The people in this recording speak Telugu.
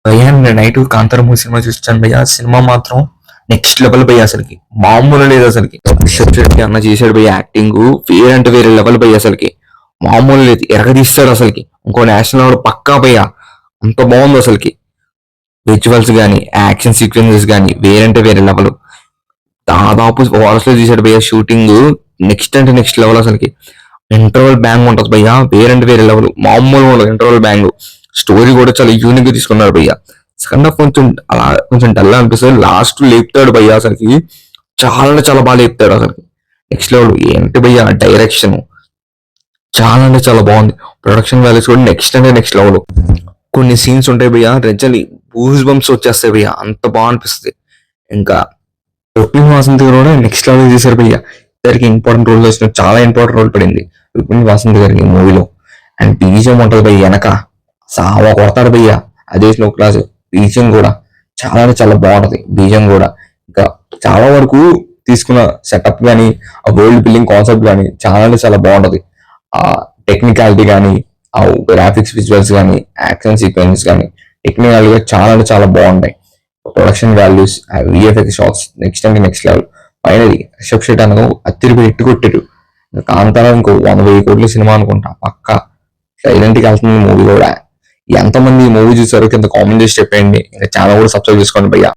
భయ్యా నేను నైట్ కాంతార మూవీ సినిమా చూస్తాను భయ్యా. సినిమా మాత్రం నెక్స్ట్ లెవెల్ భయ్యా, అసలుకి మామూలు లేదు అసలుకి. రిషబ్ శెట్టి అన్న చేశాడు భయ్యా యాక్టింగ్, వేరే అంటే వేరే లెవెల్ భయ్యా, అసలుకి మామూలు లేదు. ఎరగదీస్తాడు అసలుకి, ఇంకో నేషనల్ అవార్డు పక్కా భయ్యా. అంత బాగుంది అసలుకి. విజువల్స్ కానీ యాక్షన్ సీక్వెన్సెస్ కానీ వేరంటే వేరే లెవెల్. దాదాపు వారస్ లో తీసాడు భయ్యా షూటింగ్. నెక్స్ట్ అంటే నెక్స్ట్ లెవెల్ అసలుకి. ఇంటర్వల్ బ్యాంగ్ ఉంటుంది భయ్యా, వేరంటే వేరే లెవెల్. మామూలుగా ఉండదు ఇంటర్వల్ బ్యాంగ్. స్టోరీ కూడా చాలా యూనిక్ గా తీసుకున్నారు భయ్యా. సెకండ్ హాఫ్ కొంచెం అలా కొంచెం డల్ అనిపిస్తుంది. లాస్ట్ లేపుతాడు భయ్యా అసలుకి, చాలా అంటే చాలా బాగా లేపుతాడు అసలుకి. నెక్స్ట్ లెవెల్ ఏంటి భయ్యా డైరెక్షన్, చాలా అంటే చాలా బాగుంది. ప్రొడక్షన్ వాల్యూస్ కూడా నెక్స్ట్ అంటే నెక్స్ట్ లెవెల్. కొన్ని సీన్స్ ఉంటాయి భయ్యా, రిజల్లీ బూస్ బంప్స్ వచ్చేస్తాయి భయ్యా, అంత బాగా అనిపిస్తుంది. ఇంకా రుక్మిణి వాసంతి గారు కూడా నెక్స్ట్ లెవెల్ చేశారు భయ్యా. ఇద్దరికి ఇంపార్టెంట్ రోల్ వచ్చిన, చాలా ఇంపార్టెంట్ రోల్ పడింది రుక్మిణి వాసంతి గారికి మూవీలో. అండ్ బీజం ఉంటుంది భయ్య వెనక, సావా కొడతాడు భయ్యా. అదే స్లో క్లాస్ బీజం కూడా చాలా అంటే చాలా బాగుంటది. బీజం కూడా ఇంకా చాలా వరకు తీసుకున్న సెటప్ కానీ, ఆ వరల్డ్ బిల్డింగ్ కాన్సెప్ట్ కానీ చాలా అంటే చాలా బాగుంటది. ఆ టెక్నికాలిటీ కానీ, ఆ గ్రాఫిక్స్ విజువల్స్ కానీ, యాక్షన్ సీక్వెన్స్ కానీ టెక్నికల్ గా చాలా అంటే చాలా బాగుంటాయి. Production values, VFX shots next అంటే next level. Finally Rishab Shetty అనగా అత్తిరిపై ఇట్టు కొట్టాడు. కాంతారా ఇంకో 100,000 కోట్ల సినిమా అనుకుంటా పక్కా. సైలెంట్ కి వెళ్తుంది మూవీ కూడా. ఎంతమంది ఈ మూవీ చూసారో కింద కామెంట్ చేసి చెప్పండి. ఇంకా ఛానల్ కూడా సబ్స్క్రైబ్ చేసుకోండి భయ్యా.